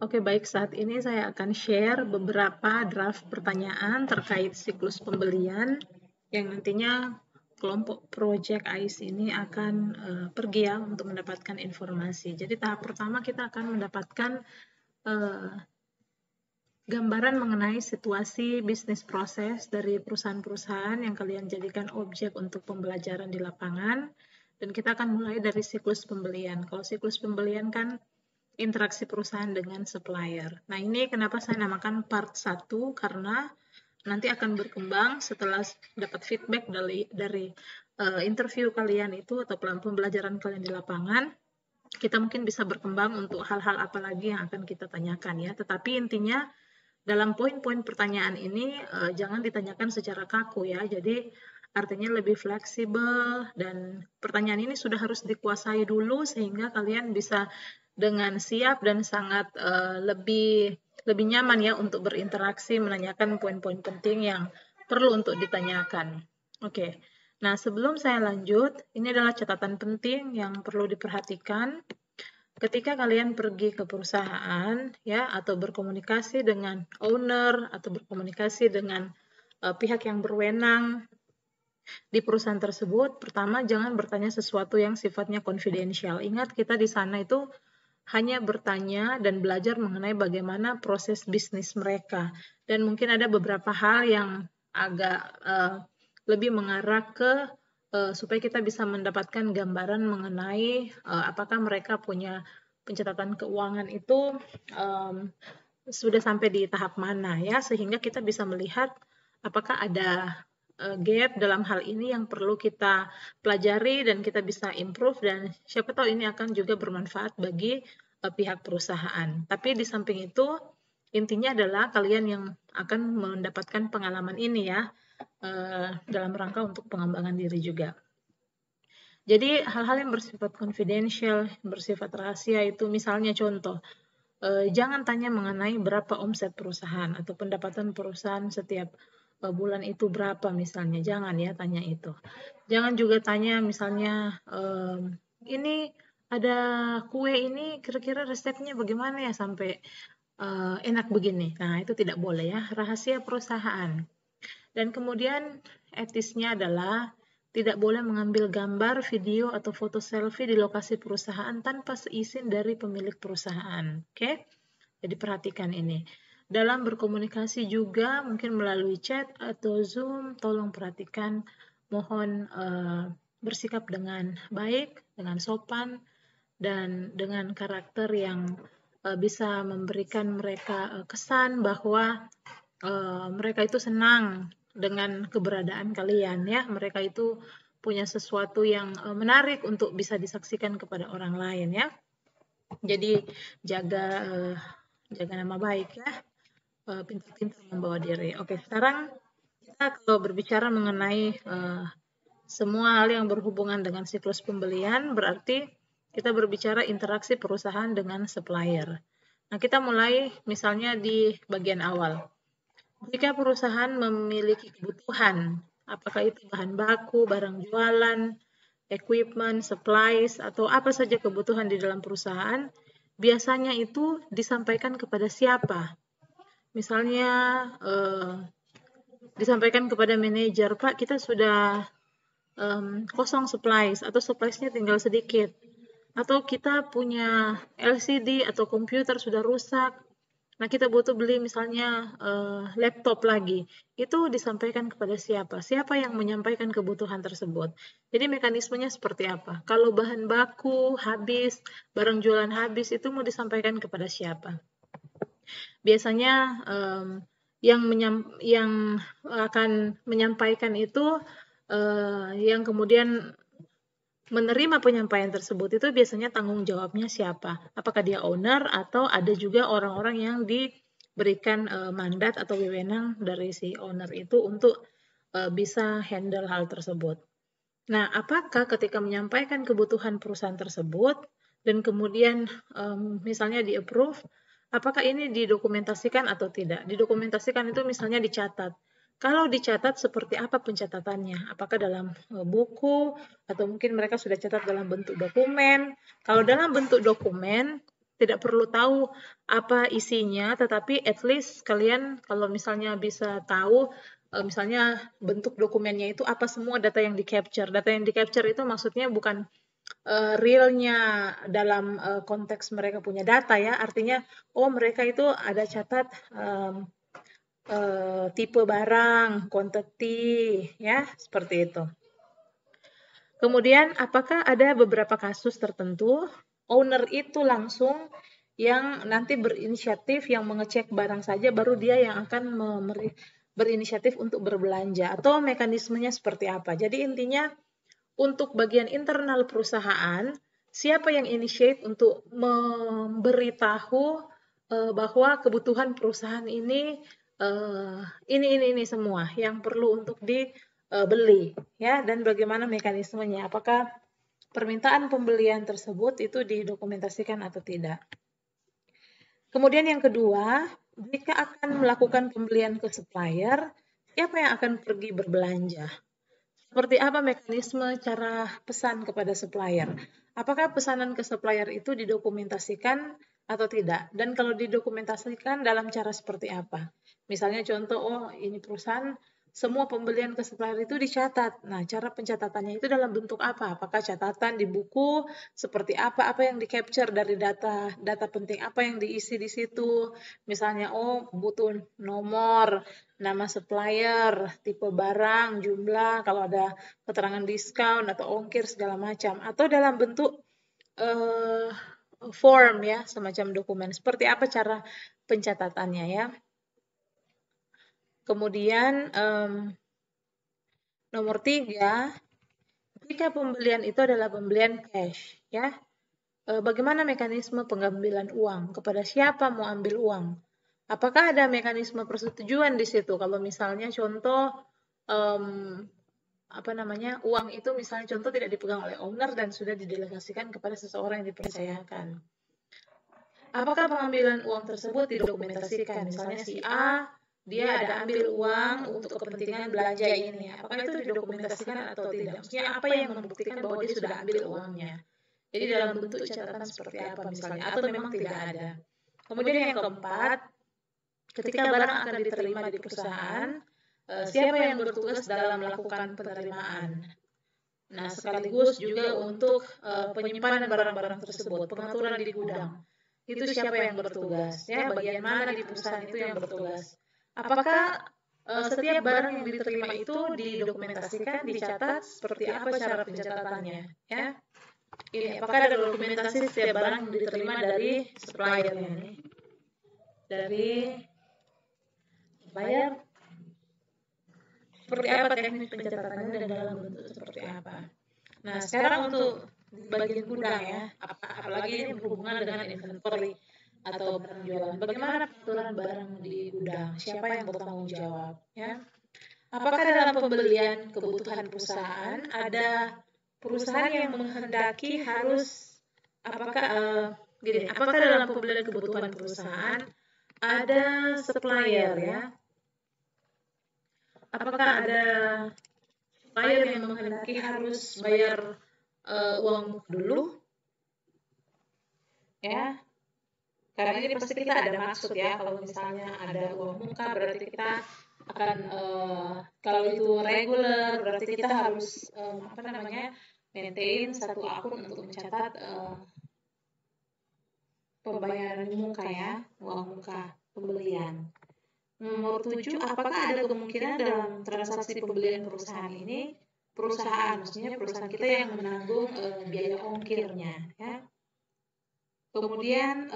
Oke, baik. Saat ini saya akan share beberapa draft pertanyaan terkait siklus pembelian yang nantinya kelompok Project AIS ini akan pergi ya untuk mendapatkan informasi. Jadi tahap pertama kita akan mendapatkan gambaran mengenai situasi bisnis proses dari perusahaan-perusahaan yang kalian jadikan objek untuk pembelajaran di lapangan. Dan kita akan mulai dari siklus pembelian. Kalau siklus pembelian kan interaksi perusahaan dengan supplier. Nah, ini kenapa saya namakan part 1, karena nanti akan berkembang setelah dapat feedback dari interview kalian itu atau pembelajaran kalian di lapangan. Kita mungkin bisa berkembang untuk hal-hal apa lagi yang akan kita tanyakan ya. Tetapi intinya dalam poin-poin pertanyaan ini jangan ditanyakan secara kaku ya. Jadi artinya lebih fleksibel dan pertanyaan ini sudah harus dikuasai dulu sehingga kalian bisa dengan siap dan sangat lebih nyaman ya untuk berinteraksi menanyakan poin-poin penting yang perlu untuk ditanyakan. Oke. Nah, sebelum saya lanjut, ini adalah catatan penting yang perlu diperhatikan. Ketika kalian pergi ke perusahaan ya atau berkomunikasi dengan owner atau berkomunikasi dengan pihak yang berwenang di perusahaan tersebut, pertama jangan bertanya sesuatu yang sifatnya konfidensial. Ingat, kita di sana itu hanya bertanya dan belajar mengenai bagaimana proses bisnis mereka. Dan mungkin ada beberapa hal yang agak lebih mengarah ke supaya kita bisa mendapatkan gambaran mengenai apakah mereka punya pencatatan keuangan itu sudah sampai di tahap mana ya, sehingga kita bisa melihat apakah ada gap dalam hal ini yang perlu kita pelajari dan kita bisa improve, dan siapa tahu ini akan juga bermanfaat bagi pihak perusahaan. Tapi di samping itu intinya adalah kalian yang akan mendapatkan pengalaman ini ya dalam rangka untuk pengembangan diri juga. Jadi hal-hal yang bersifat confidential, bersifat rahasia itu misalnya contoh, jangan tanya mengenai berapa omset perusahaan atau pendapatan perusahaan setiap bulan itu berapa misalnya, jangan ya tanya itu. Jangan juga tanya misalnya ini ada kue ini kira-kira resepnya bagaimana ya sampai enak begini. Nah, itu tidak boleh ya, rahasia perusahaan. Dan kemudian etisnya adalah tidak boleh mengambil gambar, video, atau foto selfie di lokasi perusahaan tanpa seizin dari pemilik perusahaan. Oke? Jadi perhatikan ini. Dalam berkomunikasi juga mungkin melalui chat atau Zoom, tolong perhatikan, mohon bersikap dengan baik, dengan sopan, dan dengan karakter yang bisa memberikan mereka kesan bahwa mereka itu senang dengan keberadaan kalian ya. Mereka itu punya sesuatu yang menarik untuk bisa disaksikan kepada orang lain ya. Jadi jaga nama baik ya, pintar-pintar membawa diri. Oke, sekarang kita kalau berbicara mengenai semua hal yang berhubungan dengan siklus pembelian, berarti kita berbicara interaksi perusahaan dengan supplier. Nah, kita mulai misalnya di bagian awal. Jika perusahaan memiliki kebutuhan, apakah itu bahan baku, barang jualan, equipment, supplies, atau apa saja kebutuhan di dalam perusahaan, biasanya itu disampaikan kepada siapa? Misalnya disampaikan kepada manajer, Pak, kita sudah kosong supplies atau suppliesnya tinggal sedikit. Atau kita punya LCD atau komputer sudah rusak. Nah, kita butuh beli misalnya laptop lagi. Itu disampaikan kepada siapa? Siapa yang menyampaikan kebutuhan tersebut? Jadi mekanismenya seperti apa? Kalau bahan baku habis, barang jualan habis, itu mau disampaikan kepada siapa? Biasanya yang akan menyampaikan itu yang kemudian menerima penyampaian tersebut itu biasanya tanggung jawabnya siapa? Apakah dia owner atau ada juga orang-orang yang diberikan mandat atau wewenang dari si owner itu untuk bisa handle hal tersebut. Nah, apakah ketika menyampaikan kebutuhan perusahaan tersebut dan kemudian misalnya di-approve, apakah ini didokumentasikan atau tidak? Didokumentasikan itu misalnya dicatat. Kalau dicatat, seperti apa pencatatannya? Apakah dalam buku atau mungkin mereka sudah catat dalam bentuk dokumen? Kalau dalam bentuk dokumen, tidak perlu tahu apa isinya, tetapi at least kalian kalau misalnya bisa tahu misalnya bentuk dokumennya itu apa semua data yang di-capture. Data yang di-capture itu maksudnya bukan realnya dalam konteks mereka punya data ya, artinya mereka itu ada catat tipe barang, quantity, ya seperti itu. Kemudian apakah ada beberapa kasus tertentu owner itu langsung yang nanti berinisiatif yang mengecek barang saja baru dia yang akan berinisiatif untuk berbelanja, atau mekanismenya seperti apa. Jadi intinya untuk bagian internal perusahaan, siapa yang initiate untuk memberitahu bahwa kebutuhan perusahaan ini semua yang perlu untuk dibeli, ya, dan bagaimana mekanismenya, apakah permintaan pembelian tersebut itu didokumentasikan atau tidak. Kemudian yang kedua, jika akan melakukan pembelian ke supplier, siapa yang akan pergi berbelanja? Seperti apa mekanisme cara pesan kepada supplier? Apakah pesanan ke supplier itu didokumentasikan atau tidak? Dan kalau didokumentasikan dalam cara seperti apa? Misalnya contoh, ini perusahaan semua pembelian ke supplier itu dicatat. Nah, cara pencatatannya itu dalam bentuk apa? Apakah catatan di buku? Seperti apa? Apa yang di-capture dari data penting? Apa yang diisi di situ? Misalnya, butuh nomor, nama supplier, tipe barang, jumlah, kalau ada keterangan diskon atau ongkir segala macam, atau dalam bentuk form ya, semacam dokumen. Seperti apa cara pencatatannya ya. Kemudian nomor 3, jika pembelian itu adalah pembelian cash ya, bagaimana mekanisme pengambilan uang? Kepada siapa mau ambil uang? Apakah ada mekanisme persetujuan di situ? Kalau misalnya contoh uang itu misalnya contoh tidak dipegang oleh owner dan sudah didelegasikan kepada seseorang yang dipercayakan. Apakah pengambilan uang tersebut didokumentasikan? Misalnya si A, dia ada ambil uang untuk kepentingan belanja ini. Apakah itu didokumentasikan atau tidak? Maksudnya apa yang membuktikan bahwa dia sudah ambil uangnya? Jadi dalam bentuk catatan seperti apa misalnya? Atau memang tidak ada? Kemudian yang keempat, ketika barang akan diterima di perusahaan, siapa yang bertugas dalam melakukan penerimaan? Nah, sekaligus juga untuk penyimpanan barang-barang tersebut, pengaturan di gudang. Itu siapa yang bertugas? Ya, bagian mana di perusahaan itu yang bertugas? Apakah setiap barang yang diterima itu didokumentasikan, dicatat, seperti apa cara pencatatannya? Ya, ini apakah ada dokumentasi setiap barang yang diterima dari suppliernya nih? Dari supplier, seperti apa teknik pencatatannya dan dalam bentuk seperti apa? Nah, sekarang untuk bagian gudang ya, apalagi ini berhubungan dengan inventory atau barang jualan. Bagaimana pengaturan barang di gudang? Siapa yang bertanggung jawab? Ya, apakah dalam pembelian kebutuhan perusahaan ada perusahaan yang menghendaki harus apakah dalam pembelian kebutuhan perusahaan ada supplier ya? Apakah ada supplier yang menghendaki harus bayar uang dulu? Ya, karena ini pasti kita ada maksud ya, kalau misalnya ada uang muka berarti kita akan kalau itu regular berarti kita harus maintain satu akun untuk mencatat pembayaran muka ya, uang muka pembelian. Nomor 7, apakah ada kemungkinan dalam transaksi pembelian perusahaan ini maksudnya perusahaan kita yang menanggung biaya ongkirnya ya. Kemudian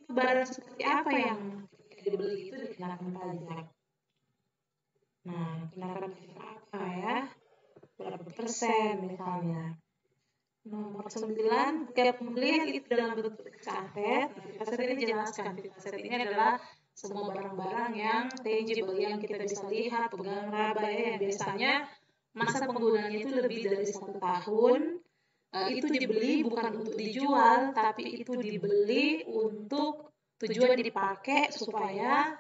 barang seperti apa yang dibeli itu dikenakan pajak. Nah, kenakan pajak apa ya? Berapa persen misalnya? Nomor 9, jika pembelian itu dalam bentuk fixed asset. Fixed asset ini jelaskan, fixed asset ini adalah semua barang-barang yang tangible yang kita bisa lihat, pegang raba ya, yang biasanya masa penggunaannya itu lebih dari 1 tahun. Itu dibeli bukan untuk dijual, tapi itu dibeli untuk tujuan dipakai supaya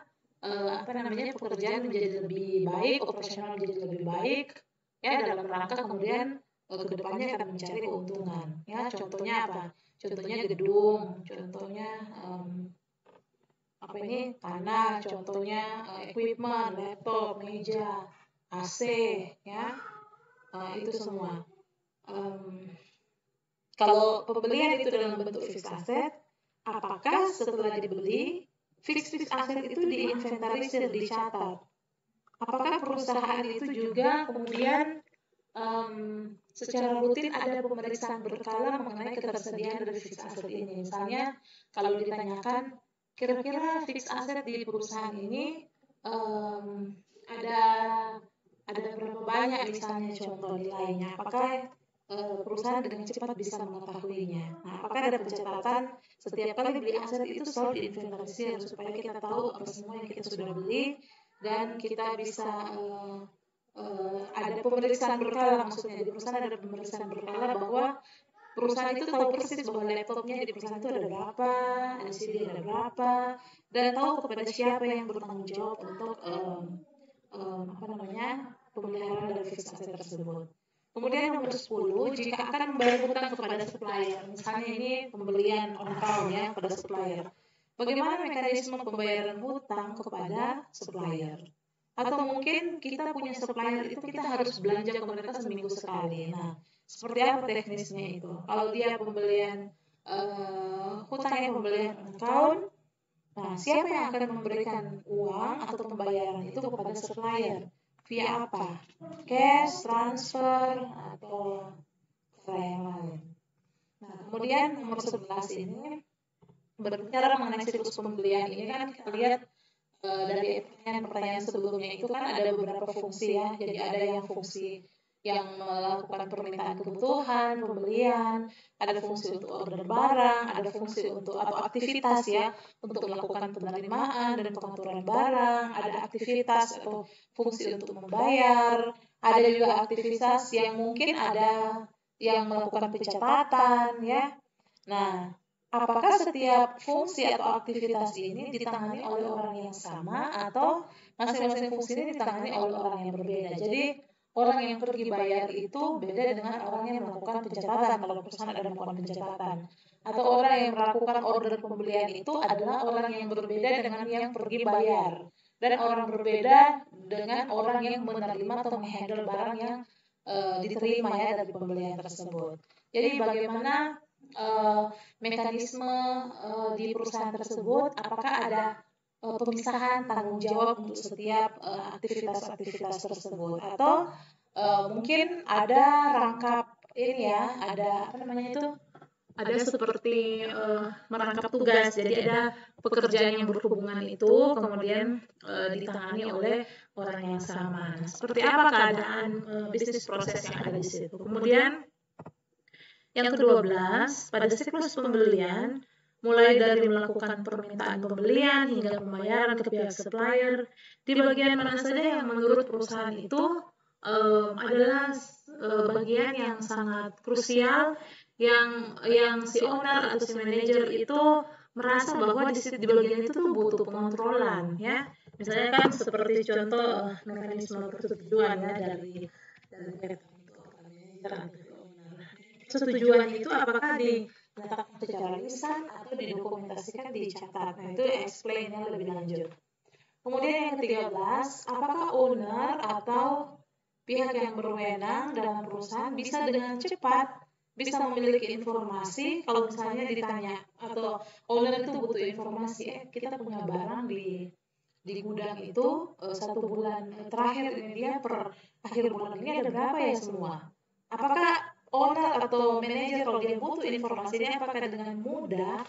pekerjaan menjadi lebih baik, operasional menjadi lebih baik ya, dalam rangka kemudian kedepannya akan mencari keuntungan ya. Contohnya apa? Contohnya gedung, contohnya tanah, contohnya equipment, laptop, meja, AC, ya, itu semua. Kalau pembelian itu dalam bentuk fixed asset, apakah setelah dibeli fixed asset itu diinventarisir, dicatat? Apakah perusahaan itu juga kemudian secara rutin ada pemeriksaan berkala mengenai ketersediaan dari fixed asset ini? Misalnya, kalau ditanyakan, kira-kira fixed asset di perusahaan ini ada berapa banyak misalnya contoh nilainya? Apakah perusahaan dengan cepat bisa mengetahuinya? Nah, apakah ada pencatatan setiap kali beli aset itu selalu diinventarisir supaya kita tahu apa semua yang kita sudah beli dan kita bisa ada pemeriksaan berkala, maksudnya di perusahaan ada pemeriksaan berkala bahwa perusahaan itu tahu persis bahwa laptopnya di perusahaan itu ada berapa, LCD ada berapa, dan tahu kepada siapa yang bertanggung jawab untuk pemeliharaan dari fixed asset tersebut. Kemudian nomor 10, jika akan membayar hutang kepada supplier, misalnya ini pembelian on account ya kepada supplier. Bagaimana mekanisme pembayaran hutang kepada supplier? Atau mungkin kita punya supplier itu kita harus belanja ke mereka seminggu sekali. Nah, seperti apa teknisnya itu? Kalau dia pembelian hutangnya pembelian on account, nah siapa yang akan memberikan uang atau pembayaran itu kepada supplier? Via apa? Cash, transfer, atau cara yang lain. Nah, kemudian nomor 11 ini berbicara mengenai siklus pembelian ini kan kita lihat dari pertanyaan sebelumnya itu kan ada beberapa fungsi ya. Jadi ada yang fungsi yang melakukan permintaan kebutuhan, pembelian, ada fungsi untuk order barang, ada fungsi untuk atau aktivitas ya untuk melakukan penerimaan dan pengaturan barang, ada aktivitas atau fungsi untuk membayar, ada juga aktivitas yang mungkin ada yang melakukan pencatatan ya. Nah, apakah setiap fungsi atau aktivitas ini ditangani oleh orang yang sama atau masing-masing fungsi ini ditangani oleh orang yang berbeda? Jadi orang yang pergi bayar itu beda dengan orang yang melakukan pencatatan kalau perusahaan ada melakukan pencatatan. Atau orang yang melakukan order pembelian itu adalah orang yang berbeda dengan yang pergi bayar. Dan orang berbeda dengan orang yang menerima atau menghandle barang yang diterima ya dari pembelian tersebut. Jadi bagaimana mekanisme di perusahaan tersebut, apakah ada pemisahan tanggung jawab untuk setiap aktivitas-aktivitas tersebut atau mungkin ada rangkap ini ya, ada ada seperti merangkap tugas, jadi ada pekerjaan yang berhubungan itu kemudian ditangani oleh orang yang sama. Nah, seperti apa keadaan bisnis proses yang ada di situ? Kemudian yang ke-12, pada siklus pembelian, mulai dari melakukan permintaan pembelian hingga pembayaran ke pihak supplier, di bagian mana saja yang menurut perusahaan itu adalah bagian yang sangat krusial, yang si owner atau si manajer itu merasa bahwa di bagian itu tuh butuh pengontrolan ya. Misalnya kan seperti contoh mekanisme persetujuan ya dari persetujuan itu apakah dinyatakan secara lisan atau didokumentasikan, dicatat. Nah, itu explain-nya lebih lanjut. Kemudian yang ke-13, apakah owner atau pihak yang berwenang dalam perusahaan bisa dengan cepat bisa memiliki informasi kalau misalnya ditanya atau owner itu butuh informasi, kita punya barang di gudang itu 1 bulan terakhir ini dia per akhir bulan ini ada berapa ya semua. Apakah owner atau manajer kalau dia butuh informasinya apakah dengan mudah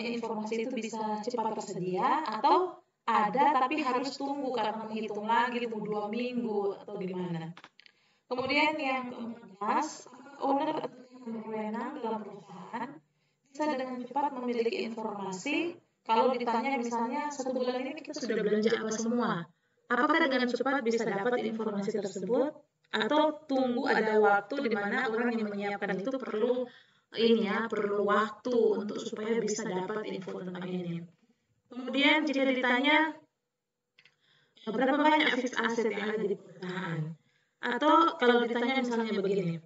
informasi itu bisa cepat tersedia atau ada tapi harus tunggu karena menghitung lagi tunggu 2 minggu atau gimana. Kemudian yang ke-14, owner atau yang berwenang dalam perusahaan bisa dengan cepat memiliki informasi kalau ditanya misalnya 1 bulan ini kita sudah belanja apa semua. Apakah dengan cepat bisa dapat informasi tersebut atau tunggu ada waktu di mana orang yang menyiapkan itu perlu waktu untuk supaya bisa dapat info tentang ini. Kemudian jika ditanya berapa banyak fixed asset yang ada di perusahaan, atau kalau ditanya misalnya begini,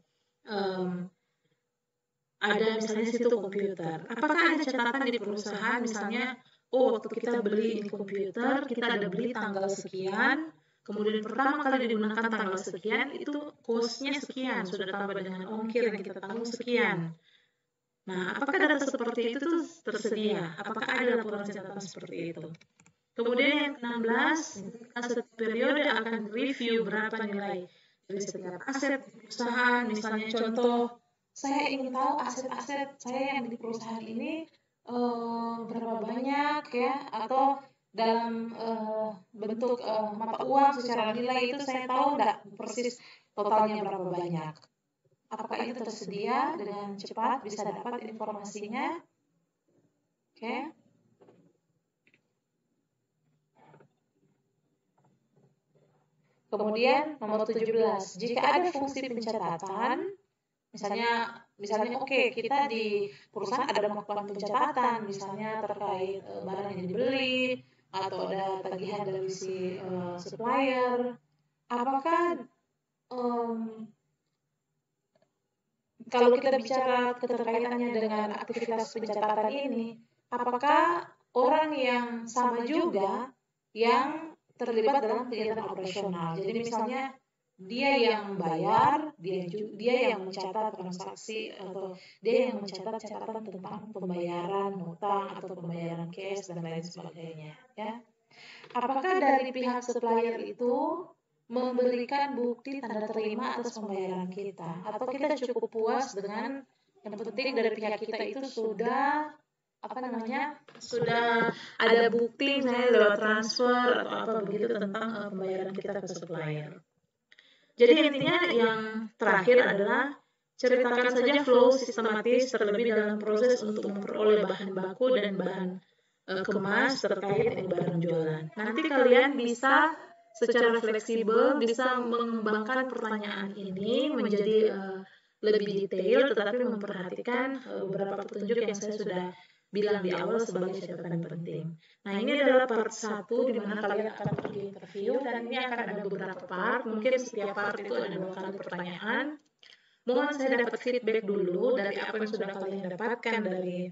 ada misalnya situ komputer. Apakah ada catatan di perusahaan misalnya, oh waktu kita beli ini komputer, kita ada beli tanggal sekian, kemudian pertama kali digunakan tanggal sekian, itu cost-nya sekian, sudah tambah dengan ongkir yang kita tanggung sekian. Nah, apakah data seperti itu tuh tersedia? Apakah ada laporan catatan seperti itu? Kemudian yang ke-16, aset periode akan review berapa nilai dari setiap aset perusahaan. Misalnya contoh, saya ingin tahu aset-aset saya yang di perusahaan ini berapa banyak ya, atau dalam bentuk mata uang secara nilai itu saya tahu enggak persis totalnya berapa banyak. Apakah itu tersedia dengan cepat bisa dapat informasinya? Oke. Kemudian nomor 17, jika ada fungsi pencatatan, misalnya oke, kita di perusahaan ada melakukan pencatatan, misalnya terkait barang yang dibeli atau ada tagihan dari si supplier. Apakah kalau kita bicara keterkaitannya dengan aktivitas pencatatan ini, apakah orang yang sama juga yang terlibat dalam kegiatan operasional? Jadi misalnya dia yang bayar, dia yang mencatat transaksi, atau dia yang mencatat catatan tentang pembayaran hutang atau pembayaran cash dan lain sebagainya, ya. Apakah dari pihak supplier itu memberikan bukti tanda terima atas pembayaran kita, atau kita cukup puas dengan yang penting dari pihak kita itu sudah sudah ada bukti misalnya lewat transfer atau apa begitu tentang pembayaran kita ke supplier. Jadi intinya yang terakhir adalah ceritakan saja flow sistematis terlebih dalam proses untuk memperoleh bahan baku dan bahan kemas terkait dengan barang jualan. Nanti kalian bisa secara fleksibel bisa mengembangkan pertanyaan ini menjadi lebih detail, tetapi memperhatikan beberapa petunjuk yang saya sudah bilang di awal sebagai catatan penting. Nah, ini adalah part 1 di mana kalian akan pergi interview, dan ini akan ada beberapa part, mungkin setiap part itu ada 2 kali pertanyaan. Mohon saya dapat feedback dulu dari apa yang sudah kalian dapatkan dari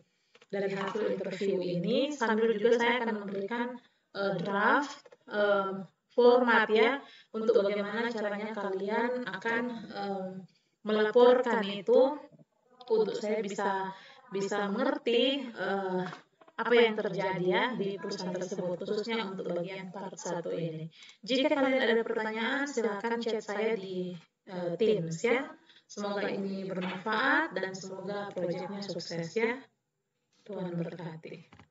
hasil interview ini, sambil juga saya akan memberikan draft format ya, untuk bagaimana caranya kalian akan melaporkan itu untuk saya bisa mengerti apa yang terjadi ya di perusahaan tersebut, khususnya untuk bagian part 1 ini. Jika kalian ada pertanyaan, silakan chat saya di Teams ya. Semoga ini bermanfaat dan semoga proyeknya sukses ya. Tuhan berkati.